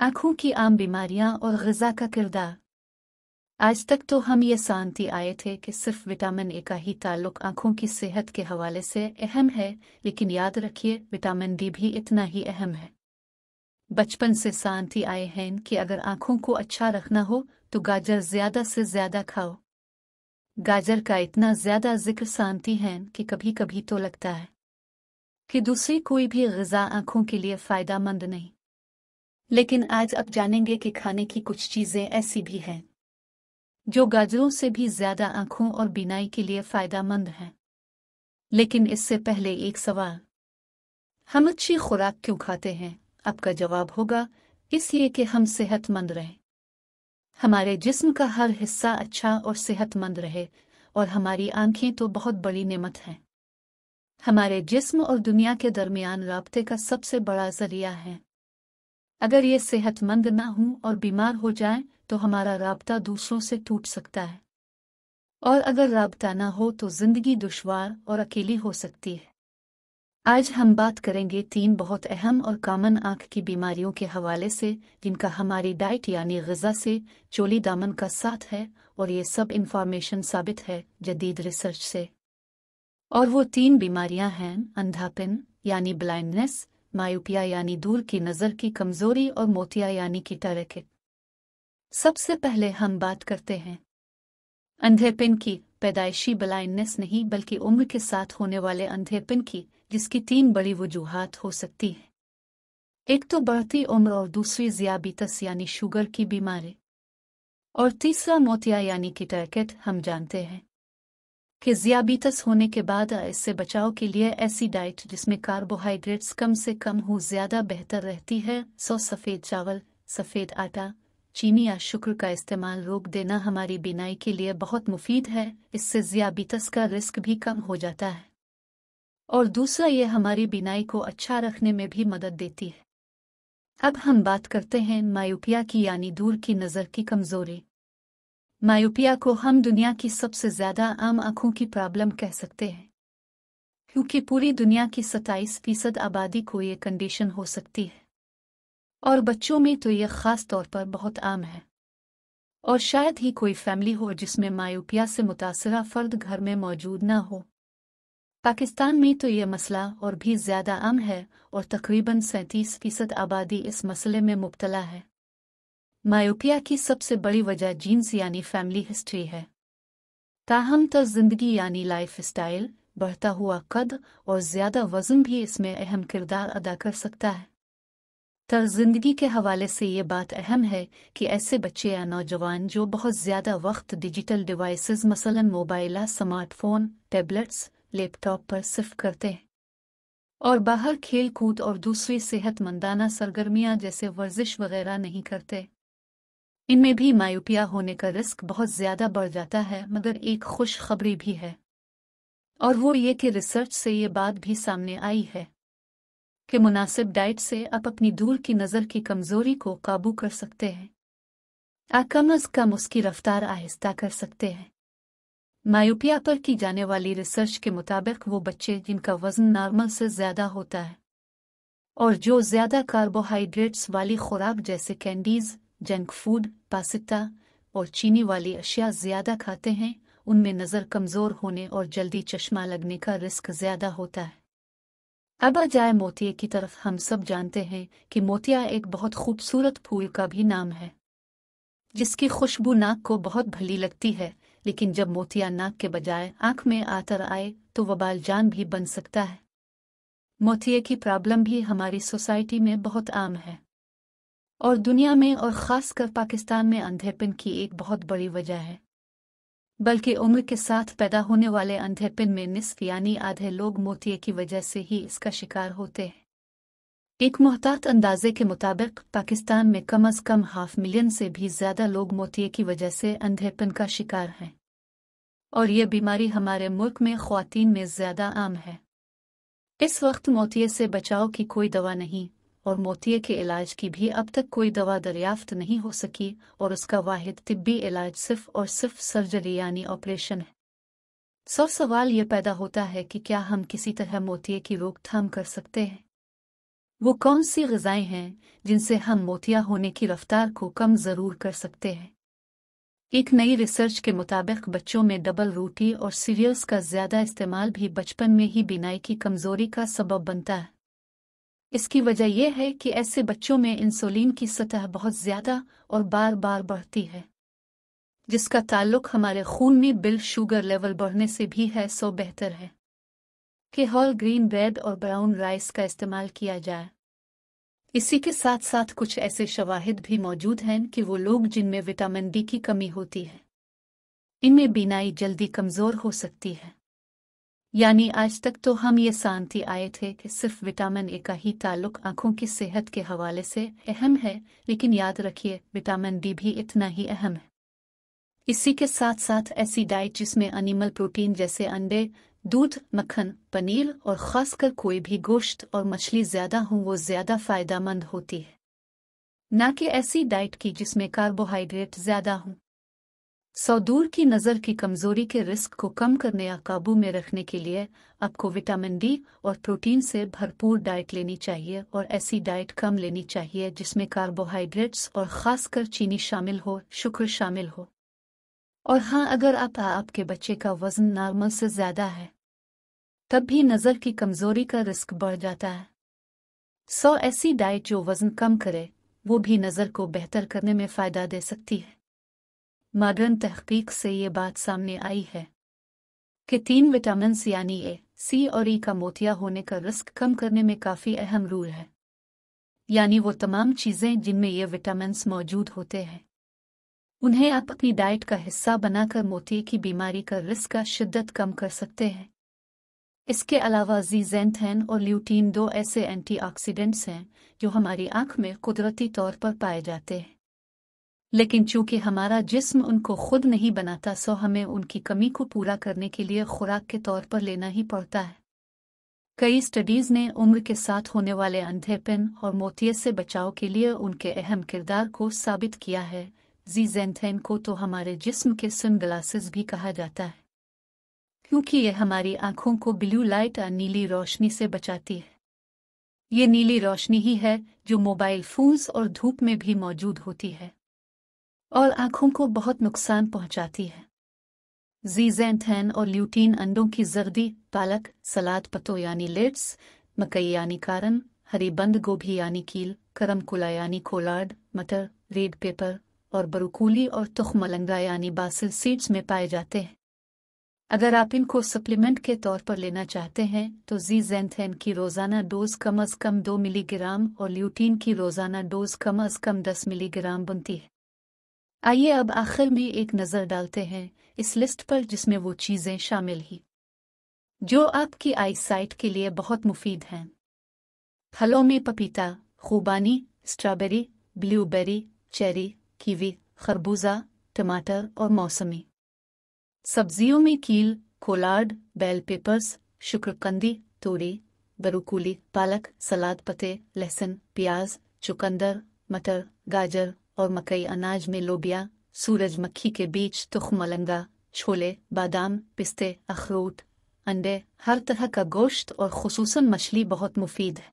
आँखों की आम बीमारियां और ग़िज़ा का किरदार। आज तक तो हम ये जानते आए थे कि सिर्फ विटामिन ए का ही ताल्लुक आँखों की सेहत के हवाले से अहम है, लेकिन याद रखिए विटामिन डी भी इतना ही अहम है। बचपन से जानते आए हैं कि अगर आँखों को अच्छा रखना हो तो गाजर ज़्यादा से ज़्यादा खाओ। गाजर का इतना ज़्यादा जिक्र जानती हैं कि कभी कभी तो लगता है कि दूसरी कोई भी ग़िज़ा आँखों के लिए फ़ायदेमंद नहीं। लेकिन आज अब जानेंगे कि खाने की कुछ चीज़ें ऐसी भी हैं जो गाजरों से भी ज़्यादा आँखों और बीनाई के लिए फ़ायदेमंद हैं। लेकिन इससे पहले एक सवाल, हम अच्छी खुराक क्यों खाते हैं? आपका जवाब होगा इसलिए कि हम सेहतमंद रहें, हमारे जिस्म का हर हिस्सा अच्छा और सेहतमंद रहे। और हमारी आँखें तो बहुत बड़ी नेमत हैं, हमारे जिस्म और दुनिया के दरमियान राब्ते का सबसे बड़ा ज़रिया है। अगर ये सेहतमंद ना हों और बीमार हो जाएं तो हमारा राब्ता दूसरों से टूट सकता है, और अगर राब्ता ना हो तो ज़िंदगी दुश्वार और अकेली हो सकती है। आज हम बात करेंगे 3 बहुत अहम और कॉमन आँख की बीमारियों के हवाले से, जिनका हमारी डाइट यानी ग़िज़ा से चोली दामन का साथ है, और ये सब इंफॉर्मेशन साबित है जदीद रिसर्च से। और वो 3 बीमारियां हैं अंधापन यानी ब्लाइंडनेस, मायोपिया यानी दूर की नज़र की कमज़ोरी, और मोतिया यानी कैटरेक्ट। सबसे पहले हम बात करते हैं अंधेपन की। पैदाइशी ब्लाइंडनेस नहीं बल्कि उम्र के साथ होने वाले अंधेपन की, जिसकी 3 बड़ी वजूहात हो सकती हैं। एक तो बढ़ती उम्र, और दूसरी ज़ियाबितस यानी शुगर की बीमारी, और तीसरा मोतिया यानी कैटरेक्ट। हम जानते हैं कि ज़ियाबितस होने के बाद इससे बचाव के लिए ऐसी डाइट जिसमें कार्बोहाइड्रेट्स कम से कम हो ज़्यादा बेहतर रहती है। सफ़ेद चावल, सफ़ेद आटा, चीनी या शुक्र का इस्तेमाल रोक देना हमारी बीनाई के लिए बहुत मुफीद है। इससे ज़ियाबितस का रिस्क भी कम हो जाता है, और दूसरा ये हमारी बीनाई को अच्छा रखने में भी मदद देती है। अब हम बात करते हैं मायोपिया की यानी दूर की नज़र की कमज़ोरी। मायोपिया को हम दुनिया की सबसे ज़्यादा आम आँखों की प्रॉब्लम कह सकते हैं, क्योंकि पूरी दुनिया की 27% आबादी को ये कंडीशन हो सकती है, और बच्चों में तो ये ख़ास तौर पर बहुत आम है। और शायद ही कोई फैमिली हो जिसमें मायोपिया से मुतासरा फ़र्द घर में मौजूद ना हो। पाकिस्तान में तो ये मसला और भी ज़्यादा आम है, और तकरीबन 37% आबादी इस मसले में मुब्तला है। मायोपिया की सबसे बड़ी वजह जीन्स यानी फैमिली हिस्ट्री है। ताहम तर्ज़ ज़िंदगी यानी लाइफ स्टाइल, बढ़ता हुआ कद और ज़्यादा वज़न भी इसमें अहम किरदार अदा कर सकता है। तर्ज़ ज़िंदगी के हवाले से ये बात अहम है कि ऐसे बच्चे या नौजवान जो बहुत ज़्यादा वक्त डिजिटल डिवाइसेस मसलन मोबाइल, स्मार्टफ़ोन, टैबलेट्स, लैपटॉप पर सिर्फ करते हैं, और बाहर खेल कूद और दूसरी सेहतमंदाना सरगर्मियाँ जैसे वर्जिश वगैरह नहीं करते, इनमें भी मायोपिया होने का रिस्क बहुत ज़्यादा बढ़ जाता है। मगर एक खुश खबरी भी है, और वो ये कि रिसर्च से ये बात भी सामने आई है कि मुनासिब डाइट से आप अपनी दूर की नज़र की कमज़ोरी को काबू कर सकते हैं, कम अज़ कम उसकी रफ्तार आहिस्ता कर सकते हैं। मायोपिया पर की जाने वाली रिसर्च के मुताबिक वो बच्चे जिनका वज़न नॉर्मल से ज़्यादा होता है, और जो ज़्यादा कार्बोहाइड्रेट्स वाली खुराक जैसे कैंडीज़, जंक फूड, पास्ता और चीनी वाली अशिया ज़्यादा खाते हैं, उनमें नज़र कमज़ोर होने और जल्दी चश्मा लगने का रिस्क ज़्यादा होता है। अब आ जाए मोतिये की तरफ। हम सब जानते हैं कि मोतिया एक बहुत खूबसूरत फूल का भी नाम है, जिसकी खुशबू नाक को बहुत भली लगती है। लेकिन जब मोतिया नाक के बजाय आँख में आकर आए तो वबाल जान भी बन सकता है। मोतिये की प्रॉब्लम भी हमारी सोसाइटी में बहुत आम है, और दुनिया में और ख़ासकर पाकिस्तान में अंधेपन की एक बहुत बड़ी वजह है। बल्कि उम्र के साथ पैदा होने वाले अंधेपन में निस्फ यानी आधे लोग मोतिये की वजह से ही इसका शिकार होते हैं। एक मुहतात अंदाजे के मुताबिक पाकिस्तान में कम अज़ कम 500,000 से भी ज़्यादा लोग मोतिये की वजह से अंधेपन का शिकार हैं, और ये बीमारी हमारे मुल्क में ख़वातीन में ज़्यादा आम है। इस वक्त मोतिये से बचाव की कोई दवा नहीं, और मोतिये के इलाज की भी अब तक कोई दवा दरियाफ्त नहीं हो सकी, और उसका वाहिद तिब्बी इलाज सिर्फ और सिर्फ सर्जरी यानी ऑपरेशन है। सवाल ये पैदा होता है कि क्या हम किसी तरह मोतिये की रोकथाम कर सकते हैं? वो कौन सी ग़िज़ाएँ हैं जिनसे हम मोतिया होने की रफ्तार को कम ज़रूर कर सकते हैं? एक नई रिसर्च के मुताबिक बच्चों में डबल रोटी और सीरियल्स का ज़्यादा इस्तेमाल भी बचपन में ही बीनाई की कमज़ोरी का सबब बनता है। इसकी वजह यह है कि ऐसे बच्चों में इंसुलिन की सतह बहुत ज़्यादा और बार बार बढ़ती है, जिसका ताल्लुक हमारे खून में ब्लड शुगर लेवल बढ़ने से भी है। सो बेहतर है कि होल ग्रीन ब्रेड और ब्राउन राइस का इस्तेमाल किया जाए। इसी के साथ साथ कुछ ऐसे शवाहिद भी मौजूद हैं कि वो लोग जिनमें विटामिन डी की कमी होती है, इनमें बीनाई जल्दी कमज़ोर हो सकती है। यानी आज तक तो हम ये जानते आए थे कि सिर्फ विटामिन ए का ही ताल्लुक आँखों की सेहत के हवाले से अहम है, लेकिन याद रखिए विटामिन डी भी इतना ही अहम है। इसी के साथ साथ ऐसी डाइट जिसमें एनिमल प्रोटीन जैसे अंडे, दूध, मक्खन, पनीर और ख़ासकर कोई भी गोश्त और मछली ज़्यादा हों वो ज़्यादा फ़ायदेमंद होती है, ना कि ऐसी डाइट की जिसमें कार्बोहाइड्रेट ज़्यादा हों। सो दूर की नज़र की कमज़ोरी के रिस्क को कम करने या काबू में रखने के लिए आपको विटामिन डी और प्रोटीन से भरपूर डाइट लेनी चाहिए, और ऐसी डाइट कम लेनी चाहिए जिसमें कार्बोहाइड्रेट्स और ख़ासकर चीनी शामिल हो, शुगर शामिल हो। और हाँ, अगर आपके बच्चे का वज़न नॉर्मल से ज़्यादा है तब भी नज़र की कमज़ोरी का रिस्क बढ़ जाता है। सो ऐसी डाइट जो वज़न कम करे वो भी नज़र को बेहतर करने में फ़ायदा दे सकती है। मॉडर्न तहकीक से ये बात सामने आई है कि 3 विटामिन्स यानी ए, सी और ई का मोतिया होने का रिस्क कम करने में काफ़ी अहम रोल है। यानी वो तमाम चीज़ें जिनमें ये विटामिन्स मौजूद होते हैं उन्हें आप अपनी डाइट का हिस्सा बनाकर मोतिये की बीमारी का रिस्क का शिद्दत कम कर सकते हैं। इसके अलावा ज़ीज़ैंथेन और ल्यूटीन 2 ऐसे एंटीऑक्सीडेंट्स हैं जो हमारी आँख में कुदरती तौर पर पाए जाते हैं, लेकिन चूंकि हमारा जिस्म उनको खुद नहीं बनाता, सो हमें उनकी कमी को पूरा करने के लिए खुराक के तौर पर लेना ही पड़ता है। कई स्टडीज़ ने उम्र के साथ होने वाले अंधेपन और मोतिये से बचाव के लिए उनके अहम किरदार को साबित किया है। ज़ीज़ैंथेन को तो हमारे जिस्म के सनग्लासेस भी कहा जाता है, क्योंकि यह हमारी आँखों को ब्लू लाइट या नीली रोशनी से बचाती है। ये नीली रोशनी ही है जो मोबाइल फ़ोन्स और धूप में भी मौजूद होती है और आँखों को बहुत नुकसान पहुँचाती है। ज़ीज़ैंथेन और ल्यूटीन अंडों की जर्दी, पालक, सलाद पत्तों यानी लेट्स, मकई यानी कारन, हरी बंद गोभी यानी कील, करमकुला यानी कोलार्ड, मटर, रेड पेपर और ब्रोकोली और तुखमलंगा यानी बासिल सीड्स में पाए जाते हैं। अगर आप इनको सप्लीमेंट के तौर पर लेना चाहते हैं तो ज़ीज़ैंथेन की रोज़ाना डोज कम अज़ कम 2 मिलीग्राम और ल्यूटीन की रोज़ाना डोज कम अज़ कम 10 मिलीग्राम बनती है। आइए अब आखिर में एक नज़र डालते हैं इस लिस्ट पर जिसमें वो चीज़ें शामिल ही जो आपकी आई साइट के लिए बहुत मुफीद हैं। फलों में पपीता, खूबानी, स्ट्रॉबेरी, ब्लूबेरी, चेरी, कीवी, खरबूजा, टमाटर और मौसमी। सब्जियों में कील, कोलार्ड, बेल पेपर्स, शुक्रकंदी, तोरी, ब्रोकोली, पालक, सलाद पत्ते, लहसुन, प्याज, चुकंदर, मटर, गाजर और मकई। अनाज में लोबिया, सूरजमुखी के बीज, तुखमलंगा, छोले, बादाम, पिस्ते, अखरोट, अंडे, हर तरह का गोश्त और खुसूसन मछली बहुत मुफीद है।